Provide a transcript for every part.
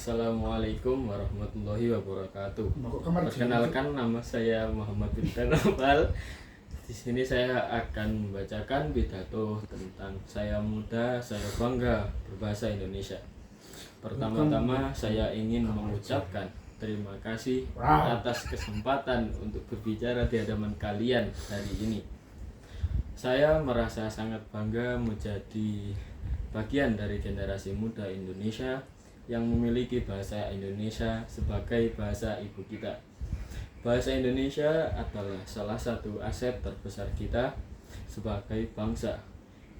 Assalamualaikum warahmatullahi wabarakatuh. Kamar Perkenalkan, nama saya Muhammad Bintan Nopal. Di sini saya akan membacakan pidato tentang saya muda, saya bangga berbahasa Indonesia. Pertama-tama saya ingin mengucapkan terima kasih atas kesempatan untuk berbicara di hadapan kalian hari ini. Saya merasa sangat bangga menjadi bagian dari generasi muda Indonesia yang memiliki bahasa Indonesia sebagai bahasa ibu kita. Bahasa Indonesia adalah salah satu aset terbesar kita sebagai bangsa.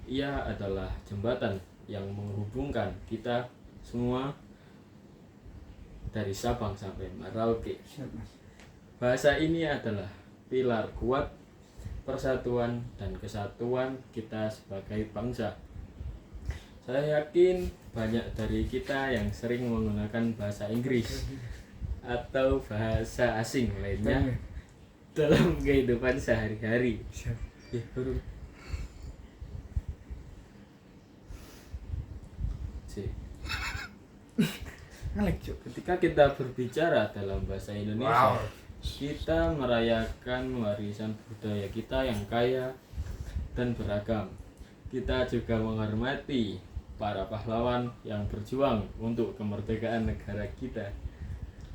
Ia adalah jembatan yang menghubungkan kita semua dari Sabang sampai Merauke. Bahasa ini adalah pilar kuat persatuan dan kesatuan kita sebagai bangsa. Saya yakin banyak dari kita yang sering menggunakan bahasa Inggris atau bahasa asing lainnya dalam kehidupan sehari-hari. Ketika kita berbicara dalam bahasa Indonesia, kita merayakan warisan budaya kita yang kaya dan beragam. Kita juga menghormati para pahlawan yang berjuang untuk kemerdekaan negara kita.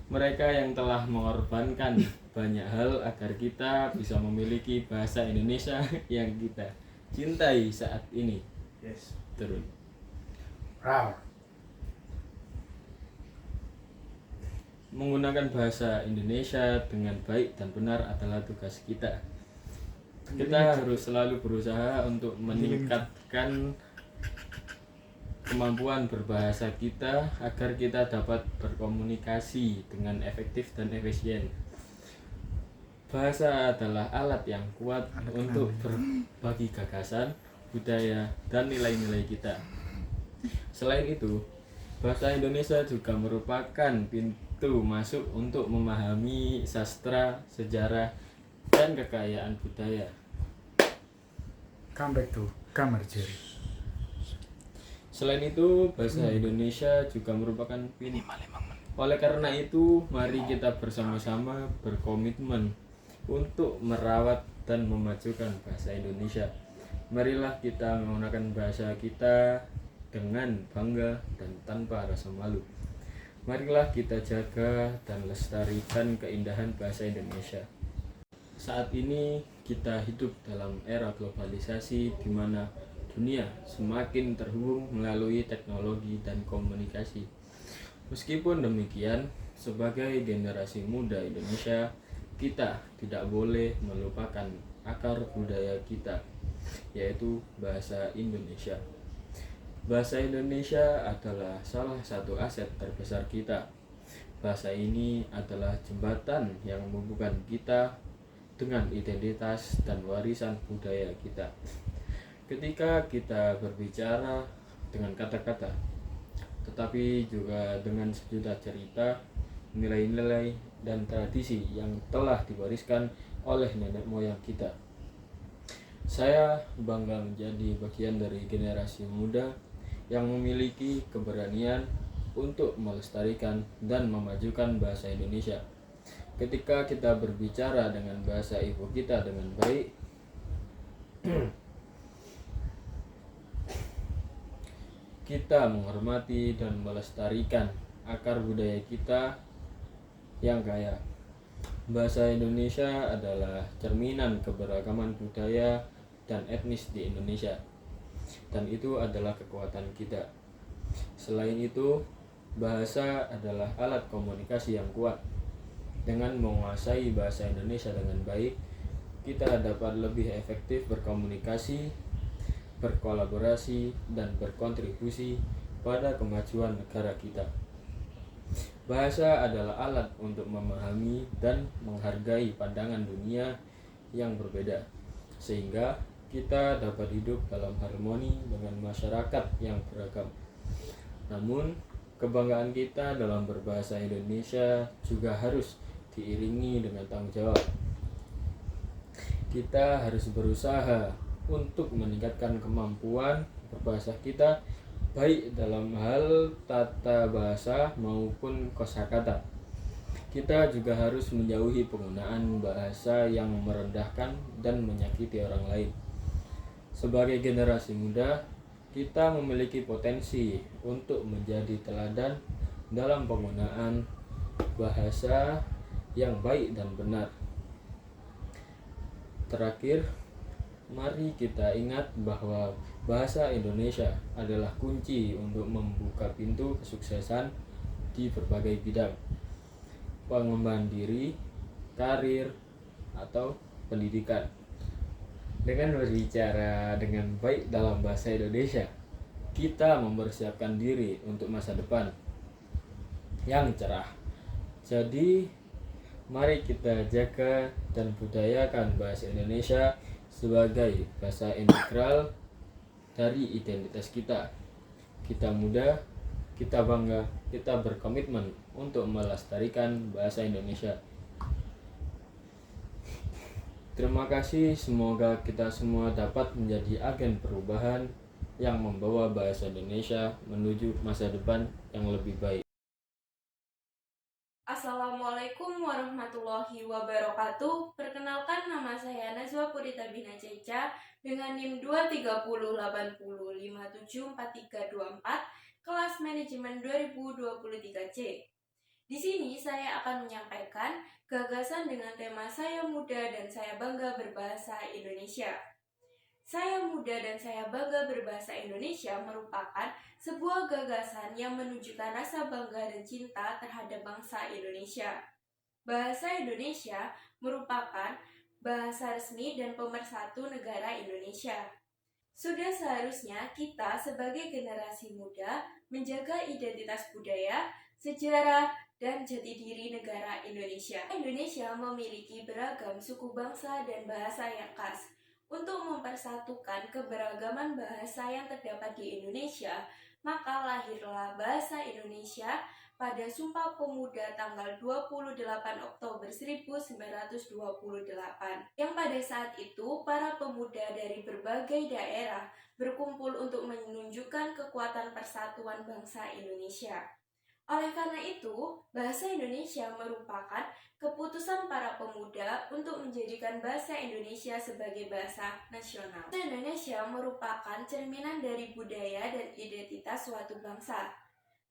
Mereka yang telah mengorbankan banyak hal agar kita bisa memiliki bahasa Indonesia yang kita cintai saat ini. Turun. Menggunakan bahasa Indonesia dengan baik dan benar adalah tugas kita. Kita harus selalu berusaha untuk meningkatkan kemampuan berbahasa kita agar kita dapat berkomunikasi dengan efektif dan efisien. Bahasa adalah alat yang kuat untuk berbagi gagasan, budaya, dan nilai-nilai kita. Selain itu, bahasa Indonesia juga merupakan pintu masuk untuk memahami sastra, sejarah, dan kekayaan budaya. Come back to kamar Jerry. Selain itu, bahasa Indonesia juga merupakan pintu. Oleh karena itu, mari kita bersama-sama berkomitmen untuk merawat dan memajukan bahasa Indonesia. Marilah kita menggunakan bahasa kita dengan bangga dan tanpa rasa malu. Marilah kita jaga dan lestarikan keindahan bahasa Indonesia. Saat ini kita hidup dalam era globalisasi di mana dunia semakin terhubung melalui teknologi dan komunikasi. Meskipun demikian, sebagai generasi muda Indonesia, kita tidak boleh melupakan akar budaya kita, yaitu bahasa Indonesia. Bahasa Indonesia adalah salah satu aset terbesar kita. Bahasa ini adalah jembatan yang menghubungkan kita dengan identitas dan warisan budaya kita. Ketika kita berbicara dengan kata-kata, tetapi juga dengan sejuta cerita, nilai-nilai, dan tradisi yang telah diwariskan oleh nenek moyang kita. Saya bangga menjadi bagian dari generasi muda yang memiliki keberanian untuk melestarikan dan memajukan bahasa Indonesia. Ketika kita berbicara dengan bahasa ibu kita dengan baik, kita menghormati dan melestarikan akar budaya kita yang kaya. Bahasa Indonesia adalah cerminan keberagaman budaya dan etnis di Indonesia, dan itu adalah kekuatan kita. Selain itu, bahasa adalah alat komunikasi yang kuat. Dengan menguasai bahasa Indonesia dengan baik, kita dapat lebih efektif berkomunikasi, berkolaborasi, dan berkontribusi pada kemajuan negara kita. Bahasa adalah alat untuk memahami dan menghargai pandangan dunia yang berbeda, sehingga kita dapat hidup dalam harmoni dengan masyarakat yang beragam. Namun, kebanggaan kita dalam berbahasa Indonesia juga harus diiringi dengan tanggung jawab. Kita harus berusaha untuk meningkatkan kemampuan berbahasa kita baik dalam hal tata bahasa maupun kosakata. Kita juga harus menjauhi penggunaan bahasa yang merendahkan dan menyakiti orang lain. Sebagai generasi muda, kita memiliki potensi untuk menjadi teladan dalam penggunaan bahasa yang baik dan benar. Terakhir, mari kita ingat bahwa bahasa Indonesia adalah kunci untuk membuka pintu kesuksesan di berbagai bidang, pengembangan diri, karir, atau pendidikan. Dengan berbicara dengan baik dalam bahasa Indonesia, kita mempersiapkan diri untuk masa depan yang cerah. Jadi, mari kita jaga dan budayakan bahasa Indonesia sebagai bahasa integral dari identitas kita. Kita muda, kita bangga, kita berkomitmen untuk melestarikan bahasa Indonesia. Terima kasih, semoga kita semua dapat menjadi agen perubahan yang membawa bahasa Indonesia menuju masa depan yang lebih baik. Assalamualaikum warahmatullahi wabarakatuh. Perkenalkan, nama saya Nazwa Purita Bina Ceca dengan NIM 23080574324, kelas manajemen 2023C. Di sini saya akan menyampaikan gagasan dengan tema Saya Muda dan Saya Bangga Berbahasa Indonesia. Saya Muda dan Saya Bangga Berbahasa Indonesia merupakan sebuah gagasan yang menunjukkan rasa bangga dan cinta terhadap bangsa Indonesia. Bahasa Indonesia merupakan bahasa resmi dan pemersatu negara Indonesia. Sudah seharusnya kita sebagai generasi muda menjaga identitas budaya, sejarah, dan jati diri negara Indonesia. Indonesia memiliki beragam suku bangsa dan bahasa yang khas. Untuk mempersatukan keberagaman bahasa yang terdapat di Indonesia, maka lahirlah Bahasa Indonesia pada Sumpah Pemuda tanggal 28 Oktober 1928, yang pada saat itu para pemuda dari berbagai daerah berkumpul untuk menunjukkan kekuatan persatuan bangsa Indonesia. Oleh karena itu, bahasa Indonesia merupakan keputusan para pemuda untuk menjadikan bahasa Indonesia sebagai bahasa nasional. Bahasa Indonesia merupakan cerminan dari budaya dan identitas suatu bangsa.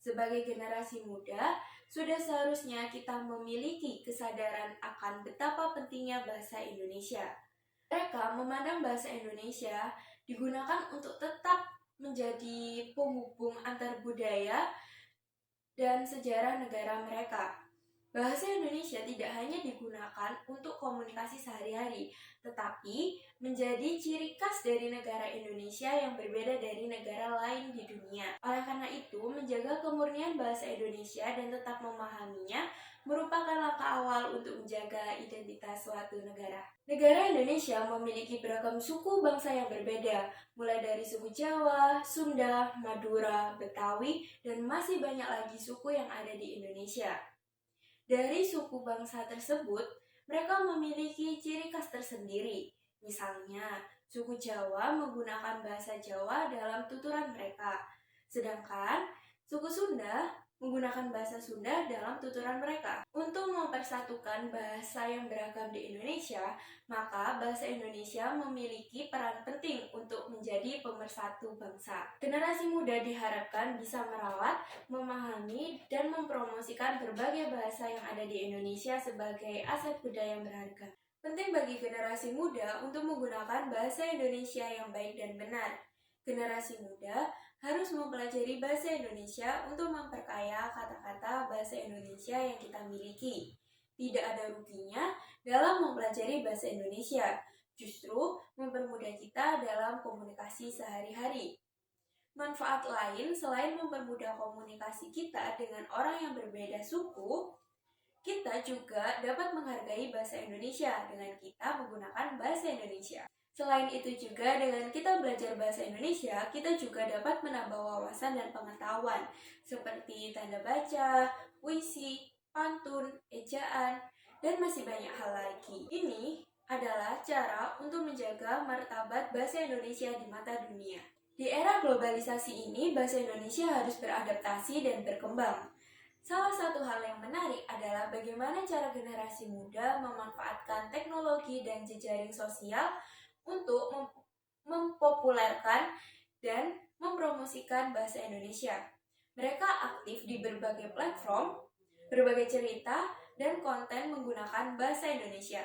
Sebagai generasi muda, sudah seharusnya kita memiliki kesadaran akan betapa pentingnya bahasa Indonesia. Mereka memandang bahasa Indonesia digunakan untuk tetap menjadi penghubung antar budaya dan sejarah negara mereka. Bahasa Indonesia tidak hanya digunakan untuk komunikasi sehari-hari, tetapi menjadi ciri khas dari negara Indonesia yang berbeda dari negara lain di dunia. Oleh karena itu, menjaga kemurnian bahasa Indonesia dan tetap memahaminya merupakan langkah awal untuk menjaga identitas suatu negara. Negara Indonesia memiliki beragam suku bangsa yang berbeda, mulai dari suku Jawa, Sunda, Madura, Betawi, dan masih banyak lagi suku yang ada di Indonesia. Dari suku bangsa tersebut, mereka memiliki ciri khas tersendiri. Misalnya, suku Jawa menggunakan bahasa Jawa dalam tuturan mereka, sedangkan suku Sunda menggunakan bahasa Sunda dalam tuturan mereka. Untuk mempersatukan bahasa yang beragam di Indonesia, maka bahasa Indonesia memiliki peran penting untuk menjadi pemersatu bangsa. Generasi muda diharapkan bisa merawat, memahami, dan mempromosikan berbagai bahasa yang ada di Indonesia sebagai aset budaya yang berharga. Penting bagi generasi muda untuk menggunakan bahasa Indonesia yang baik dan benar. Generasi muda harus mempelajari bahasa Indonesia untuk memperkaya kata-kata bahasa Indonesia yang kita miliki. Tidak ada ruginya dalam mempelajari bahasa Indonesia, justru mempermudah kita dalam komunikasi sehari-hari. Manfaat lain selain mempermudah komunikasi kita dengan orang yang berbeda suku, kita juga dapat menghargai bahasa Indonesia dengan kita menggunakan bahasa Indonesia. Selain itu juga dengan kita belajar bahasa Indonesia, kita juga dapat menambah wawasan dan pengetahuan seperti tanda baca, puisi, pantun, ejaan, dan masih banyak hal lagi. Ini adalah cara untuk menjaga martabat bahasa Indonesia di mata dunia. Di era globalisasi ini, bahasa Indonesia harus beradaptasi dan berkembang. Salah satu hal yang menarik adalah bagaimana cara generasi muda memanfaatkan teknologi dan jejaring sosial untuk mempopulerkan dan mempromosikan bahasa Indonesia. Mereka aktif di berbagai platform, berbagai cerita, dan konten menggunakan bahasa Indonesia.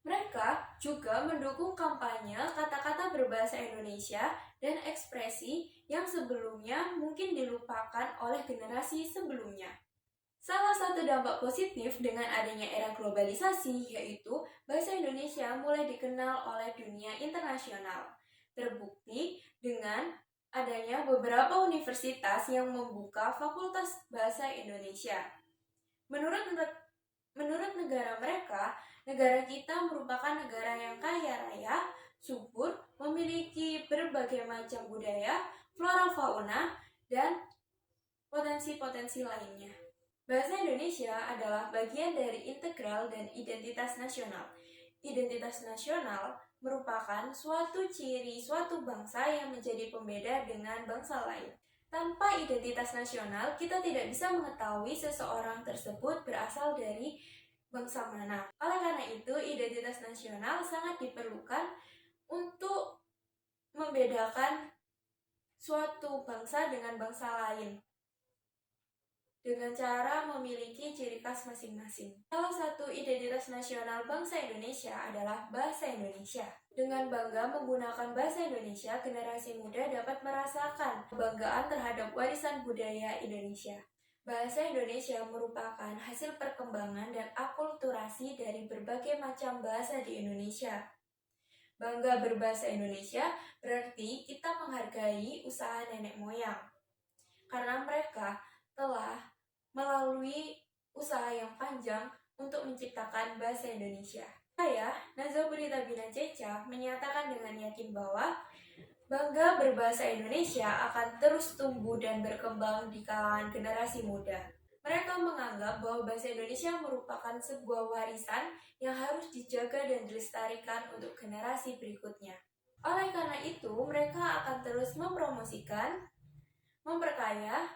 Mereka juga mendukung kampanye kata-kata berbahasa Indonesia dan ekspresi yang sebelumnya mungkin dilupakan oleh generasi sebelumnya. Salah satu dampak positif dengan adanya era globalisasi yaitu bahasa Indonesia mulai dikenal oleh dunia internasional. Terbukti dengan adanya beberapa universitas yang membuka fakultas bahasa Indonesia. Menurut negara mereka, negara kita merupakan negara yang kaya raya, subur, memiliki berbagai macam budaya, flora fauna, dan potensi-potensi lainnya. Bahasa Indonesia adalah bagian dari integral dan identitas nasional. Identitas nasional merupakan suatu ciri suatu bangsa yang menjadi pembeda dengan bangsa lain. Tanpa identitas nasional, kita tidak bisa mengetahui seseorang tersebut berasal dari bangsa mana. Oleh karena itu, identitas nasional sangat diperlukan untuk membedakan suatu bangsa dengan bangsa lain dengan cara memiliki ciri khas masing-masing. Salah satu identitas nasional bangsa Indonesia adalah bahasa Indonesia. Dengan bangga menggunakan bahasa Indonesia, generasi muda dapat merasakan kebanggaan terhadap warisan budaya Indonesia. Bahasa Indonesia merupakan hasil perkembangan dan akulturasi dari berbagai macam bahasa di Indonesia. Bangga berbahasa Indonesia berarti kita menghargai usaha nenek moyang, karena mereka telah melalui usaha yang panjang untuk menciptakan bahasa Indonesia. Saya, Nazwa Burita Bina Ceca, menyatakan dengan yakin bahwa bangga berbahasa Indonesia akan terus tumbuh dan berkembang di kalangan generasi muda. Mereka menganggap bahwa bahasa Indonesia merupakan sebuah warisan yang harus dijaga dan dilestarikan untuk generasi berikutnya. Oleh karena itu, mereka akan terus mempromosikan, memperkaya,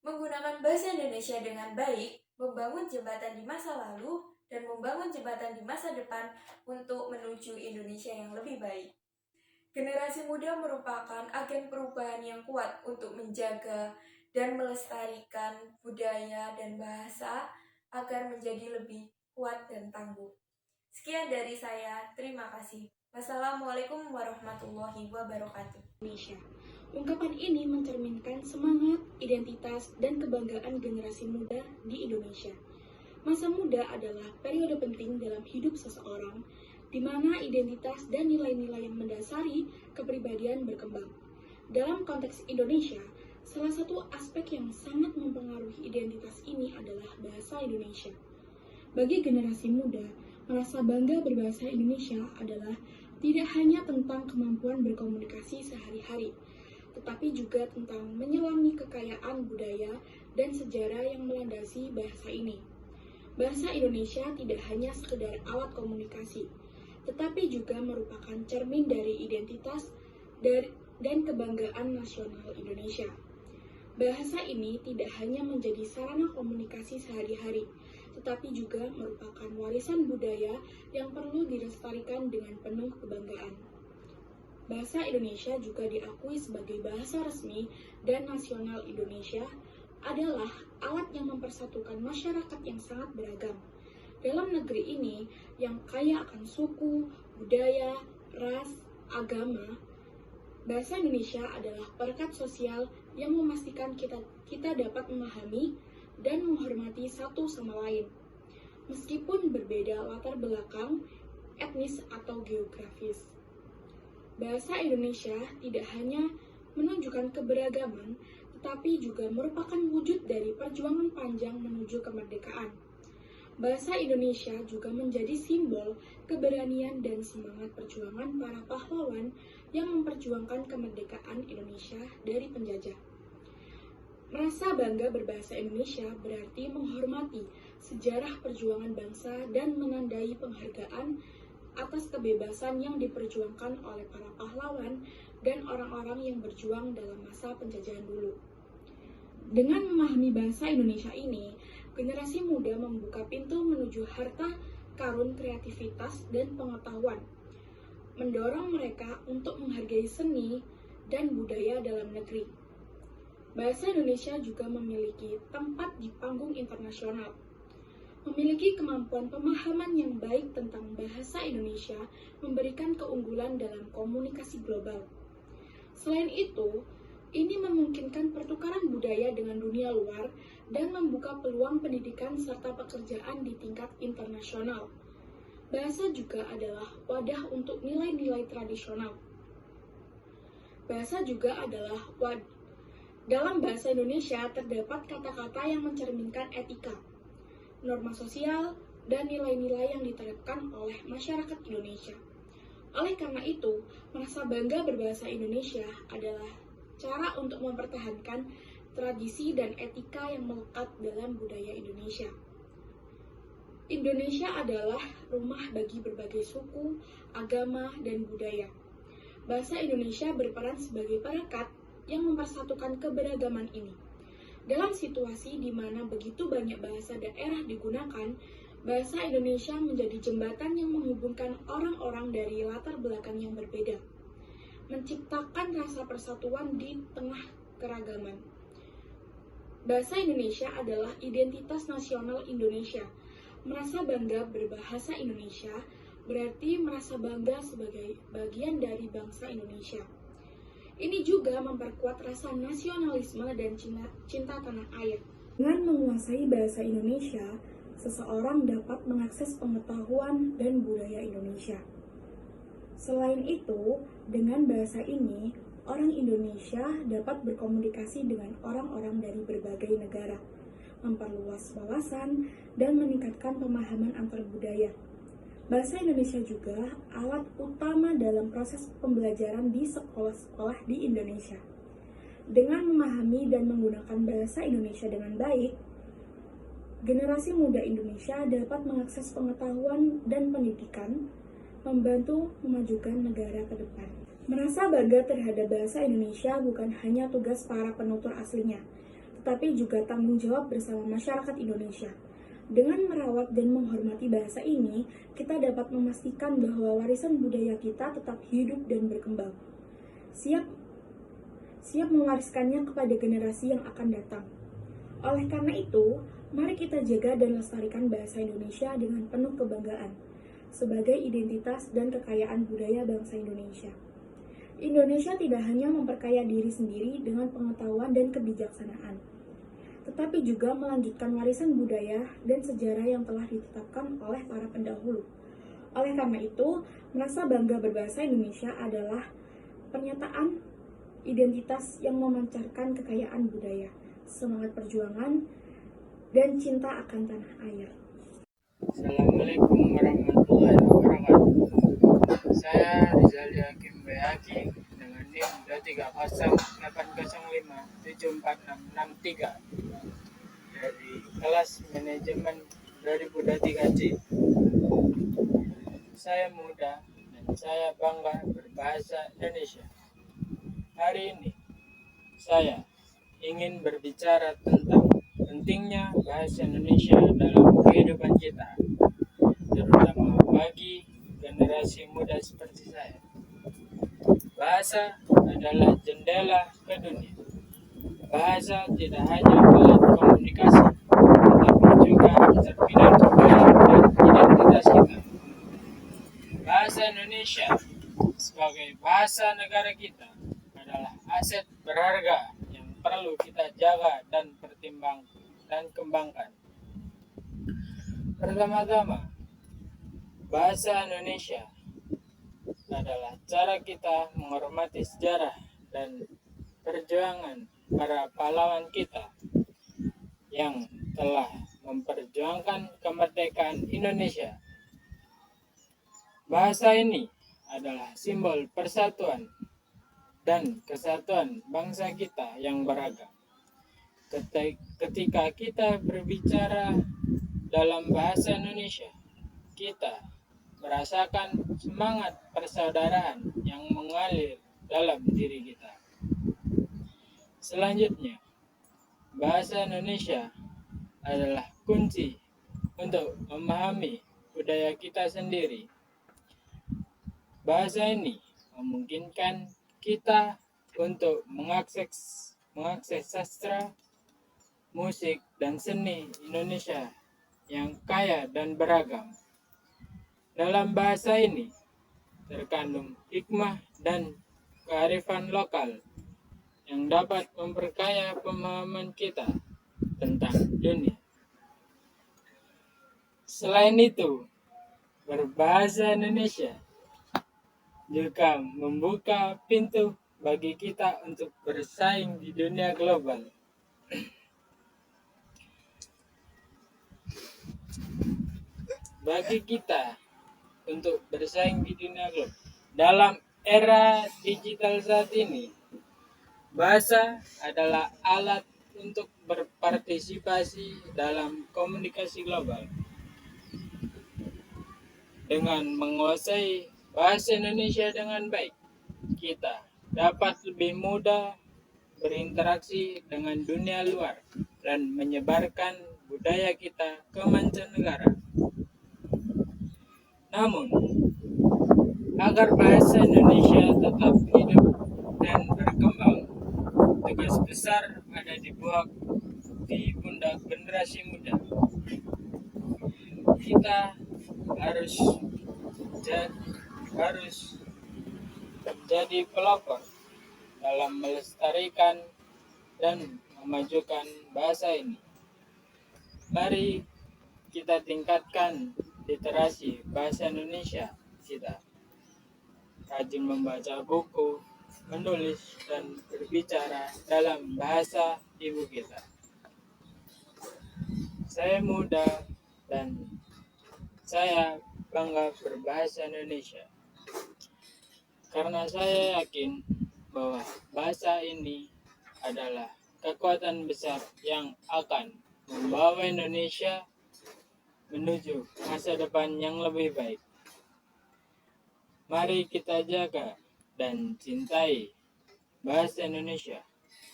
menggunakan bahasa Indonesia dengan baik, membangun jembatan di masa lalu, dan membangun jembatan di masa depan untuk menuju Indonesia yang lebih baik. Generasi muda merupakan agen perubahan yang kuat untuk menjaga dan melestarikan budaya dan bahasa agar menjadi lebih kuat dan tangguh. Sekian dari saya, terima kasih. Wassalamualaikum warahmatullahi wabarakatuh. Indonesia. Ungkapan ini mencerminkan semangat, identitas, dan kebanggaan generasi muda di Indonesia. Masa muda adalah periode penting dalam hidup seseorang, di mana identitas dan nilai-nilai yang mendasari kepribadian berkembang. Dalam konteks Indonesia, salah satu aspek yang sangat mempengaruhi identitas ini adalah bahasa Indonesia. Bagi generasi muda, merasa bangga berbahasa Indonesia adalah tidak hanya tentang kemampuan berkomunikasi sehari-hari, tetapi juga tentang menyelami kekayaan budaya dan sejarah yang melandasi bahasa ini. Bahasa Indonesia tidak hanya sekedar alat komunikasi, tetapi juga merupakan cermin dari identitas dan kebanggaan nasional Indonesia. Bahasa ini tidak hanya menjadi sarana komunikasi sehari-hari, tetapi juga merupakan warisan budaya yang perlu dilestarikan dengan penuh kebanggaan. Bahasa Indonesia juga diakui sebagai bahasa resmi dan nasional Indonesia adalah alat yang mempersatukan masyarakat yang sangat beragam. Dalam negeri ini yang kaya akan suku, budaya, ras, agama, bahasa Indonesia adalah perekat sosial yang memastikan kita dapat memahami dan menghormati satu sama lain, meskipun berbeda latar belakang, etnis atau geografis. Bahasa Indonesia tidak hanya menunjukkan keberagaman, tetapi juga merupakan wujud dari perjuangan panjang menuju kemerdekaan. Bahasa Indonesia juga menjadi simbol keberanian dan semangat perjuangan para pahlawan yang memperjuangkan kemerdekaan Indonesia dari penjajah. Merasa bangga berbahasa Indonesia berarti menghormati sejarah perjuangan bangsa dan menandai penghargaan atas kebebasan yang diperjuangkan oleh para pahlawan dan orang-orang yang berjuang dalam masa penjajahan dulu. Dengan memahami bahasa Indonesia ini, generasi muda membuka pintu menuju harta karun kreativitas dan pengetahuan, mendorong mereka untuk menghargai seni dan budaya dalam negeri. Bahasa Indonesia juga memiliki tempat di panggung internasional. Memiliki kemampuan pemahaman yang baik tentang bahasa Indonesia memberikan keunggulan dalam komunikasi global. Selain itu, ini memungkinkan pertukaran budaya dengan dunia luar dan membuka peluang pendidikan serta pekerjaan di tingkat internasional. Bahasa juga adalah wadah untuk nilai-nilai tradisional. Bahasa juga adalah wadah. Dalam bahasa Indonesia terdapat kata-kata yang mencerminkan etika, norma sosial, dan nilai-nilai yang diterapkan oleh masyarakat Indonesia. Oleh karena itu, merasa bangga berbahasa Indonesia adalah cara untuk mempertahankan tradisi dan etika yang melekat dalam budaya Indonesia. Indonesia adalah rumah bagi berbagai suku, agama, dan budaya. Bahasa Indonesia berperan sebagai perekat yang mempersatukan keberagaman ini. Dalam situasi di mana begitu banyak bahasa daerah digunakan, bahasa Indonesia menjadi jembatan yang menghubungkan orang-orang dari latar belakang yang berbeda, menciptakan rasa persatuan di tengah keragaman. Bahasa Indonesia adalah identitas nasional Indonesia. Merasa bangga berbahasa Indonesia berarti merasa bangga sebagai bagian dari bangsa Indonesia. Ini juga memperkuat rasa nasionalisme dan cinta tanah air. Dengan menguasai bahasa Indonesia, seseorang dapat mengakses pengetahuan dan budaya Indonesia. Selain itu, dengan bahasa ini, orang Indonesia dapat berkomunikasi dengan orang-orang dari berbagai negara, memperluas wawasan, dan meningkatkan pemahaman antar budaya. Bahasa Indonesia juga alat utama dalam proses pembelajaran di sekolah-sekolah di Indonesia. Dengan memahami dan menggunakan bahasa Indonesia dengan baik, generasi muda Indonesia dapat mengakses pengetahuan dan pendidikan, membantu memajukan negara ke depan. Merasa bangga terhadap bahasa Indonesia bukan hanya tugas para penutur aslinya, tetapi juga tanggung jawab bersama masyarakat Indonesia. Dengan merawat dan menghormati bahasa ini, kita dapat memastikan bahwa warisan budaya kita tetap hidup dan berkembang. Siap mewariskannya kepada generasi yang akan datang. Oleh karena itu, mari kita jaga dan lestarikan bahasa Indonesia dengan penuh kebanggaan sebagai identitas dan kekayaan budaya bangsa Indonesia. Indonesia tidak hanya memperkaya diri sendiri dengan pengetahuan dan kebijaksanaan, tetapi juga melanjutkan warisan budaya dan sejarah yang telah ditetapkan oleh para pendahulu. Oleh karena itu, merasa bangga berbahasa Indonesia adalah pernyataan identitas yang memancarkan kekayaan budaya, semangat perjuangan, dan cinta akan tanah air. Assalamualaikum warahmatullahi wabarakatuh. Saya Rizal Hakim Bayaki dengan NIM 230805746663 dari kelas manajemen 2023C. Saya muda dan saya bangga berbahasa Indonesia. Hari ini saya ingin berbicara tentang pentingnya bahasa Indonesia dalam kehidupan kita, terutama bagi generasi muda seperti saya. Bahasa adalah jendela ke dunia. Bahasa tidak hanya alat komunikasi, tetapi juga cerminan budaya dan identitas kita. Bahasa Indonesia sebagai bahasa negara kita adalah aset berharga yang perlu kita jaga dan kembangkan. Pertama-tama, bahasa Indonesia adalah cara kita menghormati sejarah dan perjuangan para pahlawan kita yang telah memperjuangkan kemerdekaan Indonesia. Bahasa ini adalah simbol persatuan dan kesatuan bangsa kita yang beragam. Ketika kita berbicara dalam bahasa Indonesia, kita merasakan semangat persaudaraan yang mengalir dalam diri kita. Selanjutnya, bahasa Indonesia adalah kunci untuk memahami budaya kita sendiri. Bahasa ini memungkinkan kita untuk mengakses sastra, musik, dan seni Indonesia yang kaya dan beragam. Dalam bahasa ini terkandung hikmah dan kearifan lokal yang dapat memperkaya pemahaman kita tentang dunia. Selain itu, berbahasa Indonesia juga membuka pintu bagi kita untuk bersaing di dunia global. Bagi kita untuk bersaing di dunia global dalam era digital saat ini, bahasa adalah alat untuk berpartisipasi dalam komunikasi global. Dengan menguasai bahasa Indonesia dengan baik, kita dapat lebih mudah berinteraksi dengan dunia luar dan menyebarkan budaya kita ke mancanegara. Namun, agar bahasa Indonesia tetap hidup dan berkembang, tugas besar ada di pundak generasi muda. Kita harus jadi pelopor dalam melestarikan dan memajukan bahasa ini. Mari kita tingkatkan literasi bahasa Indonesia kita. Rajin membaca buku, menulis, dan berbicara dalam bahasa ibu kita. Saya muda dan saya bangga berbahasa Indonesia. Karena saya yakin bahwa bahasa ini adalah kekuatan besar yang akan membawa Indonesia menuju masa depan yang lebih baik. Mari kita jaga dan cintai bahasa Indonesia,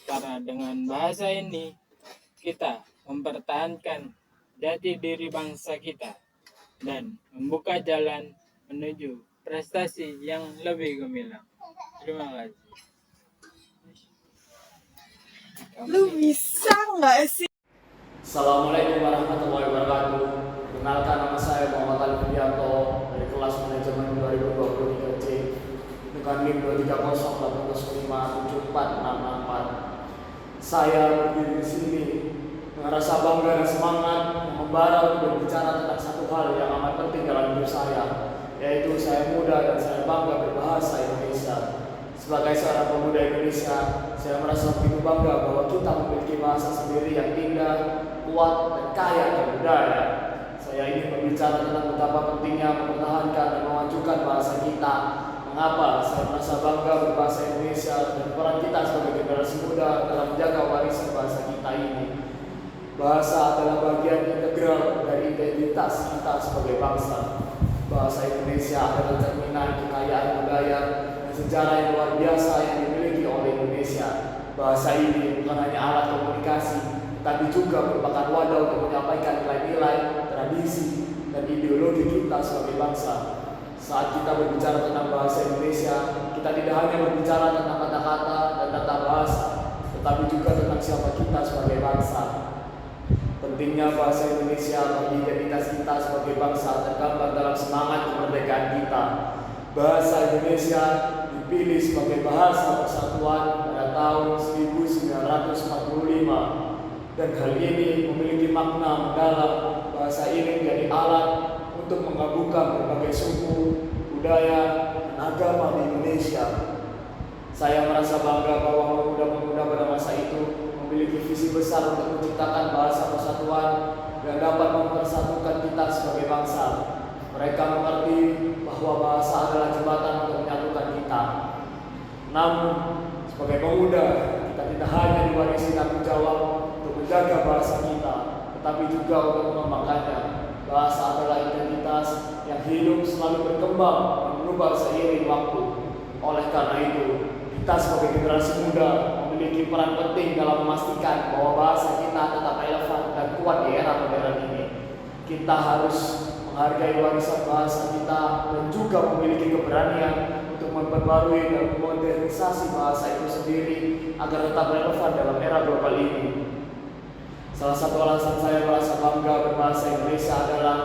karena dengan bahasa ini kita mempertahankan jati diri bangsa kita dan membuka jalan menuju prestasi yang lebih gemilang. Terima kasih. Lu bisa nggak sih? Assalamualaikum warahmatullahi wabarakatuh. Perkenalkan, nama saya Muhammad Ali Fidianto dari kelas manajemen 2023C dengan NIM 23080057464. Saya berdiri di sini dengan rasa bangga dan semangat yang membara untuk berbicara tentang satu hal yang amat penting dalam hidup saya, yaitu saya muda dan saya bangga berbahasa Indonesia. Sebagai seorang pemuda Indonesia, saya merasa begitu bangga bahwa kita memiliki bahasa sendiri yang indah, kuat, dan kaya akan budaya. Saya ingin berbicara tentang betapa pentingnya mempertahankan dan memajukan bahasa kita. Mengapa saya merasa bangga berbahasa Indonesia dan peran kita sebagai generasi muda dalam menjaga warisan bahasa kita ini. Bahasa adalah bagian integral dari identitas kita sebagai bangsa. Bahasa Indonesia adalah cerminan kekayaan budaya dan sejarah yang luar biasa yang dimiliki oleh Indonesia. Bahasa ini bukan hanya alat komunikasi, tapi juga merupakan wadah untuk menyampaikan nilai-nilai, tradisi, dan ideologi kita sebagai bangsa. Saat kita berbicara tentang bahasa Indonesia, kita tidak hanya berbicara tentang kata-kata dan tata bahasa, tetapi juga tentang siapa kita sebagai bangsa. Pentingnya bahasa Indonesia bagi identitas kita sebagai bangsa tergambar dalam semangat kemerdekaan kita. Bahasa Indonesia dipilih sebagai bahasa persatuan pada tahun 1945. Dan hal ini memiliki makna mendalam. Bahasa ini menjadi alat untuk menggabungkan berbagai suku, budaya, dan agama di Indonesia. Saya merasa bangga bahwa pemuda-pemuda pada masa itu memiliki visi besar untuk menciptakan bahasa persatuan yang dapat mempersatukan kita sebagai bangsa. Mereka mengerti bahwa bahasa adalah jembatan untuk menyatukan kita. Namun, sebagai pemuda, kita tidak hanya diwarisi tanggung jawab menjaga bahasa kita, tetapi juga untuk mengembangkannya. Bahasa adalah identitas yang hidup selalu berkembang dan berubah seiring waktu. Oleh karena itu, Kita sebagai generasi muda memiliki peran penting dalam memastikan bahwa bahasa kita tetap relevan dan kuat di era modern ini. Kita harus menghargai warisan bahasa kita dan juga memiliki keberanian untuk memperbarui dan memodernisasi bahasa itu sendiri agar tetap relevan dalam era global ini. Salah satu alasan saya merasa bangga berbahasa Indonesia adalah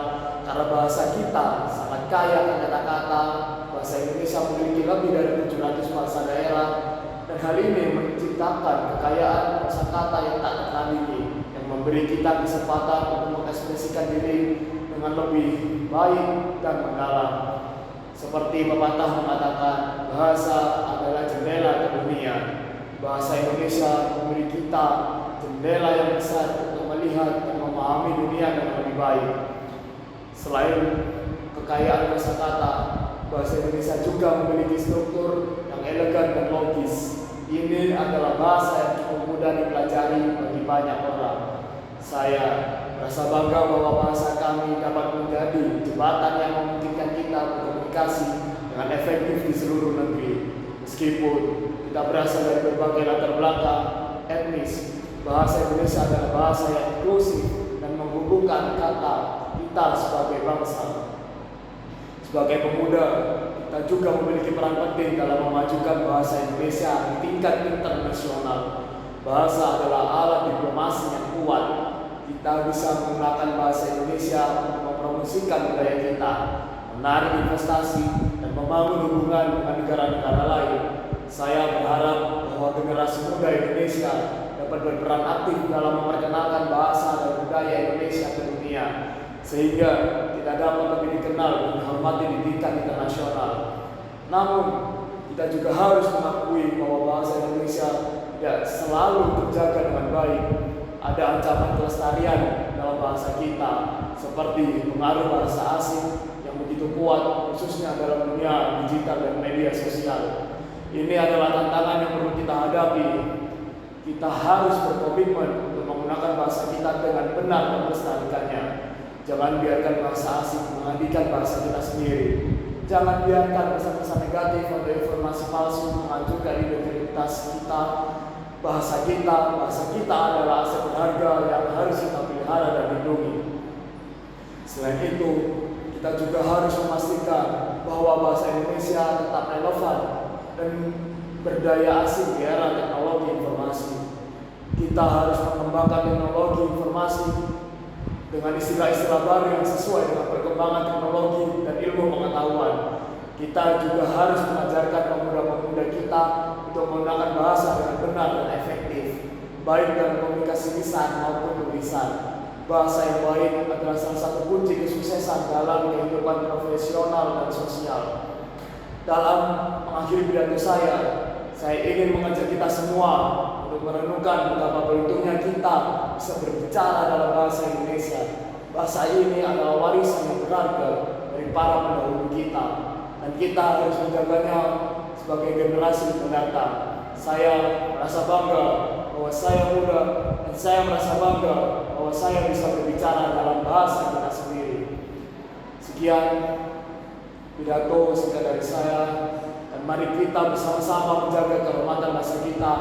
karena bahasa kita sangat kaya akan kata-kata. Bahasa Indonesia memiliki lebih dari 700 bahasa daerah, dan hal ini menciptakan kekayaan kosakata yang tak tertandingi, yang memberi kita kesempatan untuk mengekspresikan diri dengan lebih baik dan mendalam. Seperti pepatah mengatakan, bahasa adalah jendela ke dunia. Bahasa Indonesia memberi kita jendela yang besar untuk melihat dan memahami dunia dengan lebih baik. Selain kekayaan kosakata, bahasa Indonesia juga memiliki struktur yang elegan dan logis. Ini adalah bahasa yang cukup mudah dipelajari bagi banyak orang. Saya merasa bangga bahwa bahasa kami dapat menjadi jembatan yang memungkinkan kita berkomunikasi dengan efektif di seluruh negeri. Meskipun kita berasal dari berbagai latar belakang etnis, bahasa Indonesia adalah bahasa yang inklusif dan menghubungkan kata kita sebagai bangsa. Sebagai pemuda, kita juga memiliki peran penting dalam memajukan bahasa Indonesia di tingkat internasional. Bahasa adalah alat diplomasi yang kuat. Kita bisa menggunakan bahasa Indonesia untuk mempromosikan budaya kita, menarik investasi, dan membangun hubungan dengan negara-negara lain. Saya berharap bahwa generasi muda Indonesia dapat berperan aktif dalam memperkenalkan bahasa dan budaya Indonesia ke dunia, sehingga kita dapat lebih dikenal dan dihormati di tingkat internasional. Namun, kita juga harus mengakui bahwa bahasa Indonesia tidak selalu terjaga dengan baik. Ada ancaman kelestarian dalam bahasa kita, seperti pengaruh bahasa asing yang begitu kuat, khususnya dalam dunia digital dan media sosial. Ini adalah tantangan yang perlu kita hadapi. Kita harus berkomitmen untuk menggunakan bahasa kita dengan benar dan melestarikannya. Jangan biarkan bahasa asing menggantikan bahasa kita sendiri. Jangan biarkan pesan-pesan negatif atau informasi palsu menghancurkan identitas kita. Bahasa kita adalah aset berharga yang harus kita pelihara dan lindungi. Selain itu, kita juga harus memastikan bahwa bahasa Indonesia tetap relevan dan berdaya asing di era teknologi informasi. Kita harus mengembangkan teknologi informasi dengan istilah-istilah baru yang sesuai dengan perkembangan teknologi dan ilmu pengetahuan. Kita juga harus mengajarkan pemuda-pemuda kita untuk menggunakan bahasa dengan benar dan efektif, baik dalam komunikasi lisan maupun tulisan. Bahasa yang baik adalah salah satu kunci kesuksesan dalam kehidupan profesional dan sosial. Dalam mengakhiri pidato saya ingin mengajak kita semua untuk merenungkan betapa beruntungnya kita bisa berbicara dalam bahasa Indonesia. Bahasa ini adalah warisan yang berharga dari para pendahulu kita, dan kita harus menjaganya sebagai generasi mendatang. Saya merasa bangga bahwa saya muda, dan saya merasa bangga bahwa saya bisa berbicara dalam bahasa kita sendiri. Sekian pidato singkat dari saya, dan mari kita bersama-sama menjaga kehormatan bahasa kita.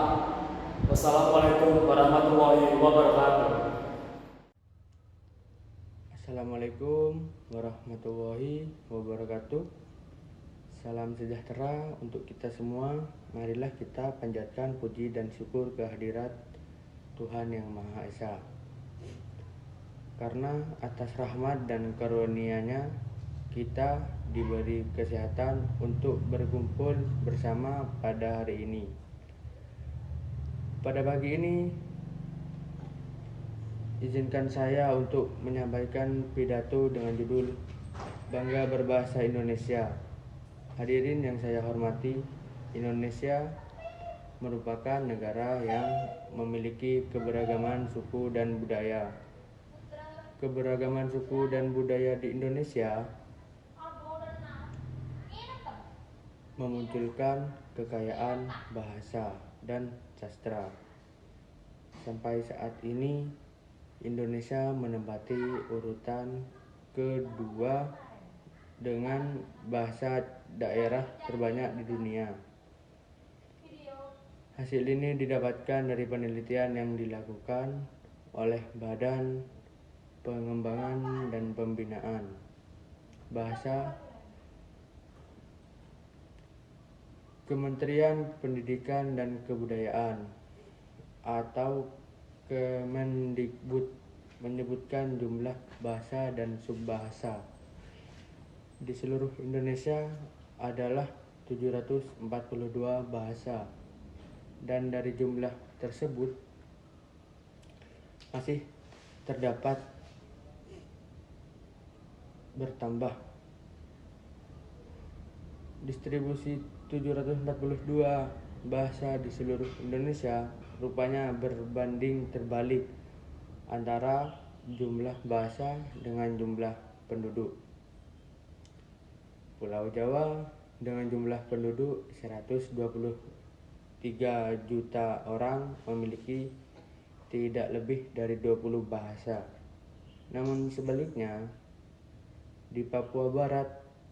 Wassalamualaikum warahmatullahi wabarakatuh. Assalamualaikum warahmatullahi wabarakatuh. Salam sejahtera untuk kita semua. Marilah kita panjatkan puji dan syukur kehadirat Tuhan Yang Maha Esa. Karena atas rahmat dan karunia-Nya kita diberi kesehatan untuk berkumpul bersama pada hari ini. Pada pagi ini, izinkan saya untuk menyampaikan pidato dengan judul Bangga Berbahasa Indonesia. Hadirin yang saya hormati, Indonesia merupakan negara yang memiliki keberagaman suku dan budaya. Keberagaman suku dan budaya di Indonesia memunculkan kekayaan bahasa dan sastra. Sampai saat ini, Indonesia menempati urutan kedua dengan bahasa daerah terbanyak di dunia. Hasil ini didapatkan dari penelitian yang dilakukan oleh Badan Pengembangan dan Pembinaan Bahasa Kementerian Pendidikan dan Kebudayaan atau Kemendikbud menyebutkan jumlah bahasa dan subbahasa di seluruh Indonesia adalah 742 bahasa, dan dari jumlah tersebut masih terdapat bertambah. Distribusi 742 bahasa di seluruh Indonesia rupanya berbanding terbalik antara jumlah bahasa dengan jumlah penduduk. Pulau Jawa dengan jumlah penduduk 123 juta orang memiliki tidak lebih dari 20 bahasa. Namun sebaliknya, di Papua Barat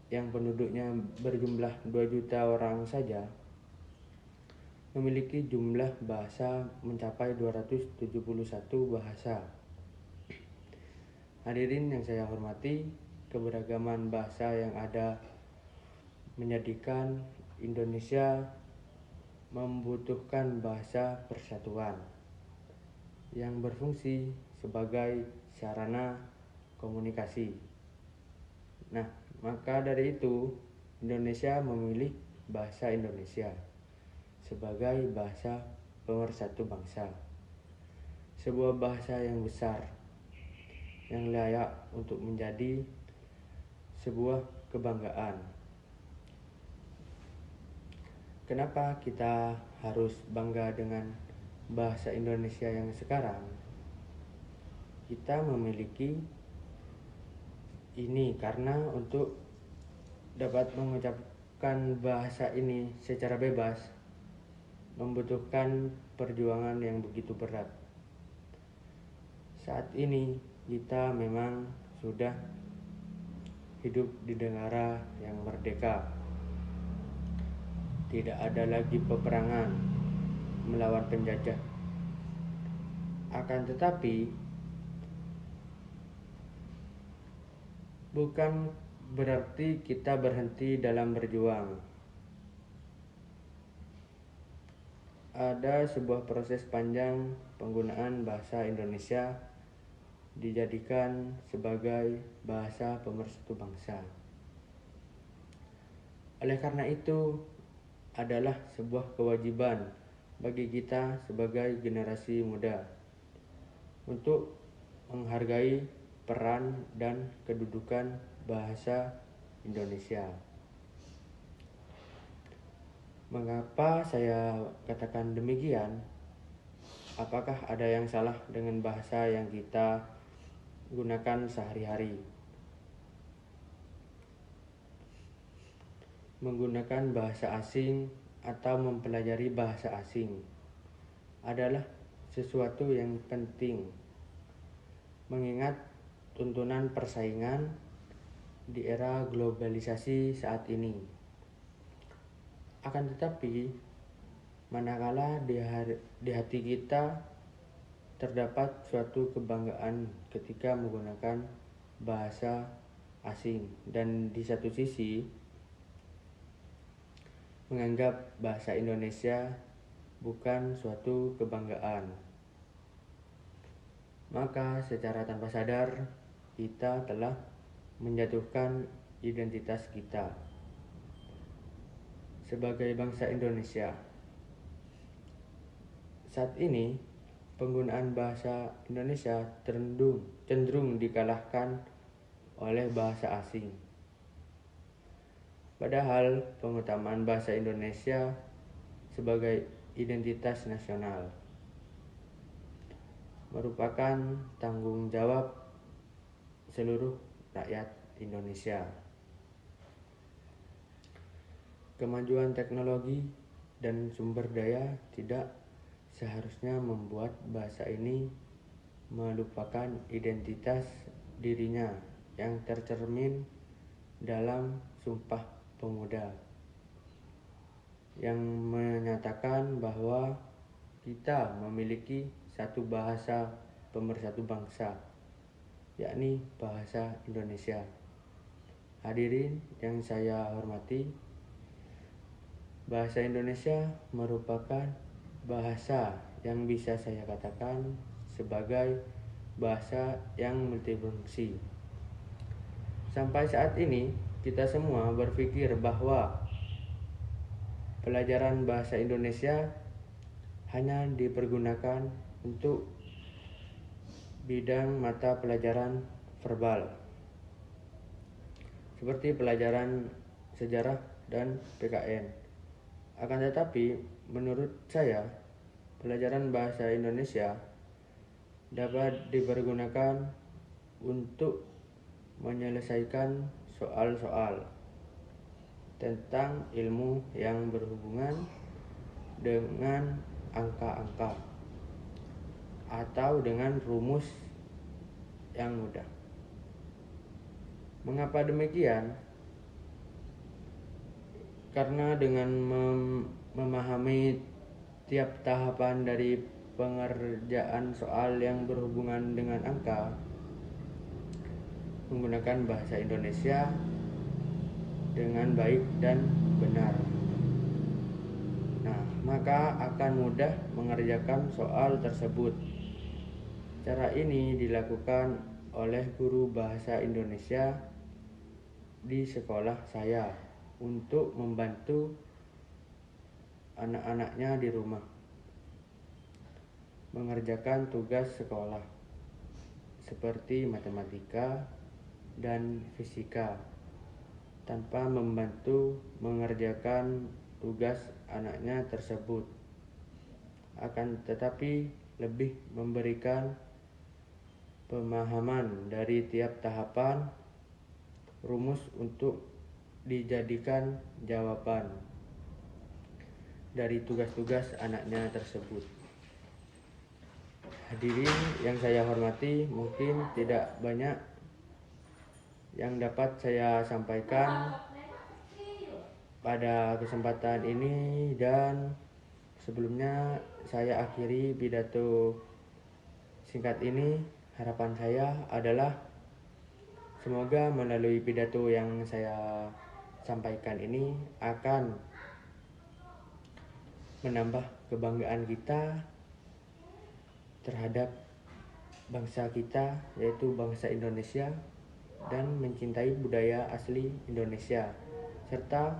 yang penduduknya berjumlah 2 juta orang saja memiliki jumlah bahasa mencapai 271 bahasa. Hadirin yang saya hormati, keberagaman bahasa yang ada menjadikan Indonesia membutuhkan bahasa persatuan yang berfungsi sebagai sarana komunikasi. Nah, maka dari itu Indonesia memilih bahasa Indonesia sebagai bahasa pemersatu bangsa, sebuah bahasa yang besar yang layak untuk menjadi sebuah kebanggaan. Kenapa kita harus bangga dengan bahasa Indonesia yang sekarang? Kita memiliki ini karena untuk dapat mengucapkan bahasa ini secara bebas membutuhkan perjuangan yang begitu berat. Saat ini kita memang sudah hidup di negara yang merdeka. Tidak ada lagi peperangan melawan penjajah. Akan tetapi, bukan berarti kita berhenti dalam berjuang. Ada sebuah proses panjang penggunaan bahasa Indonesia dijadikan sebagai bahasa pemersatu bangsa. Oleh karena itu, adalah sebuah kewajiban bagi kita sebagai generasi muda untuk menghargai peran dan kedudukan bahasa Indonesia. Mengapa saya katakan demikian? Apakah ada yang salah dengan bahasa yang kita gunakan sehari-hari? Menggunakan bahasa asing atau mempelajari bahasa asing adalah sesuatu yang penting, mengingat tuntunan persaingan di era globalisasi saat ini. Akan tetapi, manakala di hati kita terdapat suatu kebanggaan ketika menggunakan bahasa asing, dan di satu sisi menganggap bahasa Indonesia bukan suatu kebanggaan, maka secara tanpa sadar kita telah menjatuhkan identitas kita sebagai bangsa Indonesia. Saat ini, penggunaan bahasa Indonesia cenderung dikalahkan oleh bahasa asing. Padahal pengutamaan bahasa Indonesia sebagai identitas nasional merupakan tanggung jawab seluruh rakyat Indonesia. Kemajuan teknologi dan sumber daya tidak seharusnya membuat bahasa ini melupakan identitas dirinya yang tercermin dalam Sumpah Pemuda. yang menyatakan bahwa kita memiliki satu bahasa pemersatu bangsa, yakni bahasa Indonesia. Hadirin yang saya hormati, bahasa Indonesia merupakan bahasa yang bisa saya katakan sebagai bahasa yang multifungsi. Sampai saat ini, kita semua berpikir bahwa pelajaran bahasa Indonesia hanya dipergunakan untuk bidang mata pelajaran verbal, seperti pelajaran sejarah dan PKN. Akan tetapi, menurut saya, pelajaran bahasa Indonesia dapat dipergunakan untuk menyelesaikan soal-soal tentang ilmu yang berhubungan dengan angka-angka atau dengan rumus yang mudah. Mengapa demikian? Karena dengan memahami tiap tahapan dari pengerjaan soal yang berhubungan dengan angka menggunakan bahasa Indonesia dengan baik dan benar, maka akan mudah mengerjakan soal tersebut. Cara ini dilakukan oleh guru bahasa Indonesia di sekolah saya untuk membantu anak-anaknya di rumah mengerjakan tugas sekolah seperti matematika dan fisika tanpa membantu mengerjakan tugas anaknya tersebut. Akan tetapi lebih memberikan pemahaman dari tiap tahapan rumus untuk dijadikan jawaban dari tugas-tugas anaknya tersebut. Hadirin yang saya hormati, mungkin tidak banyak yang dapat saya sampaikan pada kesempatan ini, dan sebelumnya saya akhiri pidato singkat ini. Harapan saya adalah semoga melalui pidato yang saya sampaikan ini akan menambah kebanggaan kita terhadap bangsa kita, yaitu bangsa Indonesia, dan mencintai budaya asli Indonesia, serta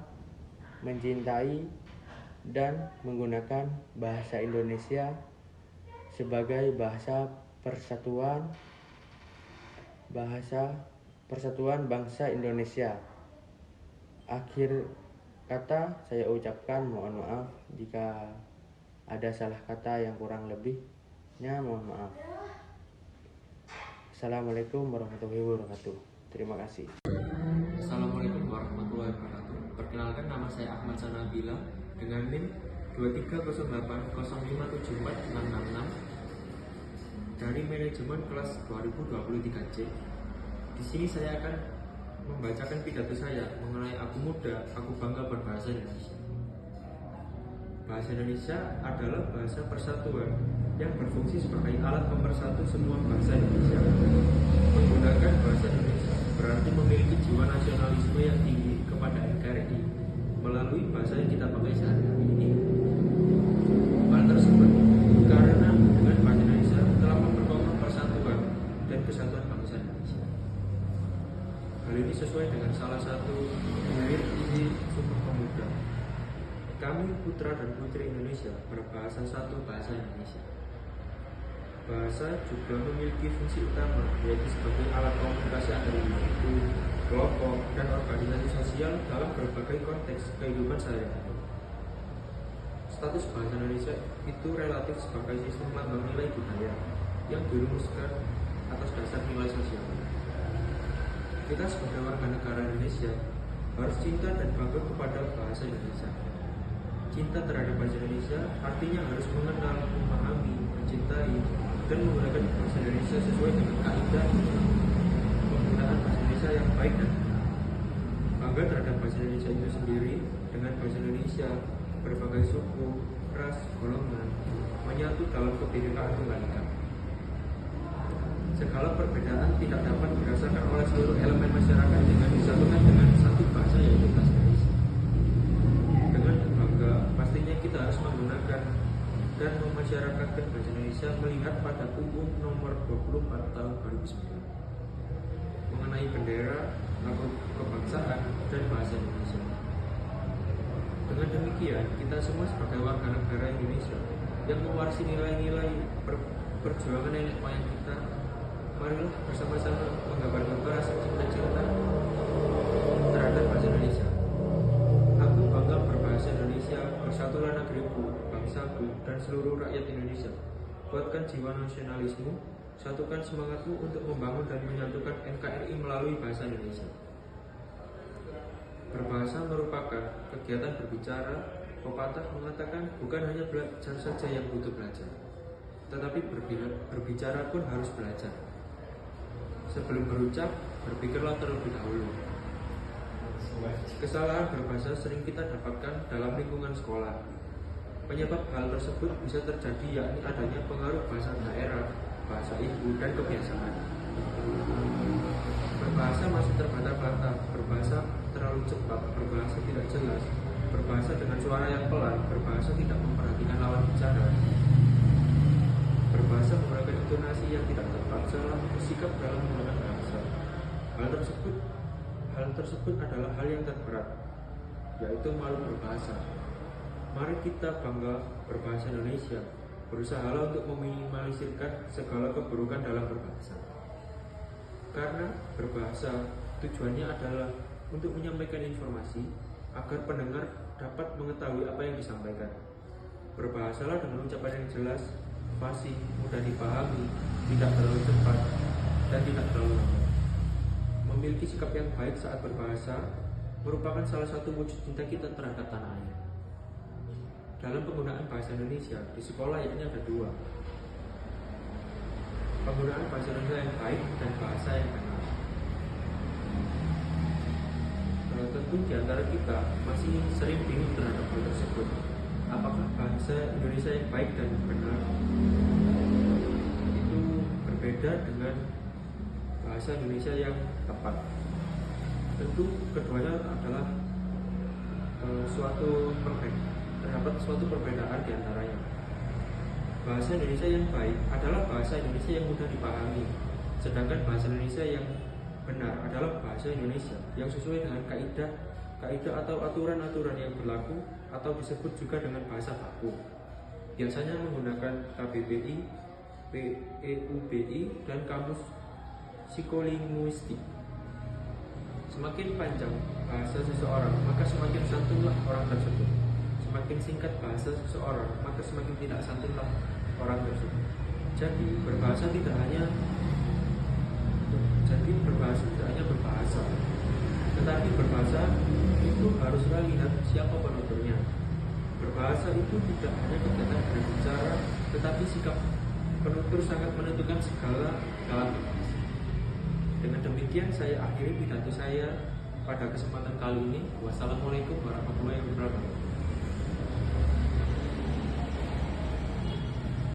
mencintai dan menggunakan bahasa Indonesia sebagai bahasa persatuan bangsa Indonesia. Akhir kata saya ucapkan mohon maaf jika ada salah kata, yang kurang lebihnya mohon maaf. Assalamualaikum warahmatullahi wabarakatuh. Terima kasih. Assalamualaikum warahmatullahi wabarakatuh. Perkenalkan, nama saya Ahmad Sanabila dengan NIM 23080574666 dari manajemen kelas 2023C. Di sini saya akan membacakan pidato saya mengenai aku muda, aku bangga berbahasa Indonesia. Bahasa Indonesia adalah bahasa persatuan yang berfungsi sebagai alat pemersatu semua bangsa Indonesia. Menggunakan bahasa Indonesia berarti memiliki jiwa nasionalisme yang tinggi kepada NKRI melalui bahasa yang kita pakai sehari-hari ini. Hal tersebut karena dengan bahasa Indonesia telah memperkokoh persatuan dan kesatuan bangsa Indonesia. Hal ini sesuai dengan salah satu prinsip Sumpah Pemuda. Kami putra dan putri Indonesia berbahasa satu bahasa Indonesia. Bahasa juga memiliki fungsi utama, yaitu sebagai alat komunikasi antar individu, kelompok, dan organisasi sosial dalam berbagai konteks kehidupan sehari-hari. Status bahasa Indonesia itu relatif sebagai sistem lambang nilai budaya yang dirumuskan atas dasar nilai sosial. Kita sebagai warga negara Indonesia harus cinta dan bangga kepada bahasa Indonesia. Cinta terhadap bahasa Indonesia artinya harus mengenal, memahami, mencintai, dan menggunakan bahasa Indonesia sesuai dengan kaidah penggunaan bahasa Indonesia yang baik dan benar. Bangga terhadap bahasa Indonesia itu sendiri dengan bahasa Indonesia berbagai suku, ras, golongan menyatu dalam kebinekaan tunggal ika. Segala perbedaan tidak dapat dirasakan oleh seluruh elemen masyarakat dengan disatukan dengan satu bahasa yaitu bahasa Indonesia. Dengan bangga, pastinya kita harus menggunakan dan memasyarakatkan bahasa Indonesia melihat pada UU nomor 24 tahun 2009 mengenai bendera, lagu kebangsaan, dan bahasa Indonesia. Dengan demikian, kita semua sebagai warga negara Indonesia yang mewarisi nilai-nilai perjuangan nenek moyang kita, marilah bersama-sama menggambarkan rasa cinta terhadap bahasa Indonesia. Aku bangga berbahasa Indonesia, bersatulah negeriku, bangsaku, dan seluruh rakyat Indonesia. Kuatkan jiwa nasionalismu, satukan semangatmu untuk membangun dan menyatukan NKRI melalui bahasa Indonesia. Berbahasa merupakan kegiatan berbicara. Pepatah mengatakan bukan hanya belajar saja yang butuh belajar, tetapi berbicara pun harus belajar. Sebelum berucap, berpikirlah terlebih dahulu. Kesalahan berbahasa sering kita dapatkan dalam lingkungan sekolah. Penyebab hal tersebut bisa terjadi yakni adanya pengaruh bahasa daerah, bahasa ibu, dan kebiasaan. Berbahasa masih terbata-bata, berbahasa terlalu cepat, berbahasa tidak jelas, berbahasa dengan suara yang pelan, berbahasa tidak memperhatikan lawan bicara, berbahasa menggunakan intonasi yang tidak tepat, salah bersikap dalam menggunakan bahasa. Hal tersebut adalah hal yang terberat, yaitu malu berbahasa. Mari kita bangga berbahasa Indonesia, berusahalah untuk meminimalisirkan segala keburukan dalam berbahasa. Karena berbahasa tujuannya adalah untuk menyampaikan informasi agar pendengar dapat mengetahui apa yang disampaikan. Berbahasalah dengan ucapan yang jelas, fasih, mudah dipahami, tidak terlalu cepat, dan tidak terlalu lambat. Memiliki sikap yang baik saat berbahasa merupakan salah satu wujud cinta kita terhadap tanah air. Dalam penggunaan bahasa Indonesia di sekolah yakni ada dua: penggunaan bahasa Indonesia yang baik dan bahasa yang benar. Tentu di antara kita masih sering bingung terhadap hal tersebut. Apakah bahasa Indonesia yang baik dan benar itu berbeda dengan bahasa Indonesia yang tepat? Tentu keduanya adalah terdapat suatu perbedaan di antaranya. Bahasa Indonesia yang baik adalah bahasa Indonesia yang mudah dipahami, sedangkan bahasa Indonesia yang benar adalah bahasa Indonesia yang sesuai dengan kaidah atau aturan-aturan yang berlaku atau disebut juga dengan bahasa baku. Biasanya menggunakan KBBI, PEUBI, dan kamus psikolinguistik. Semakin panjang bahasa seseorang, maka semakin santunlah orang tersebut. Semakin singkat bahasa seseorang, maka semakin tidak santunlah orang tersebut. Jadi berbahasa tidak hanya berbahasa, tetapi berbahasa itu haruslah lihat siapa penuturnya. Berbahasa itu tidak hanya kegiatan berbicara, tetapi sikap penutur sangat menentukan segala dalam berbahasa. Dengan demikian saya akhiri pidato saya pada kesempatan kali ini. Wassalamualaikum warahmatullahi wabarakatuh.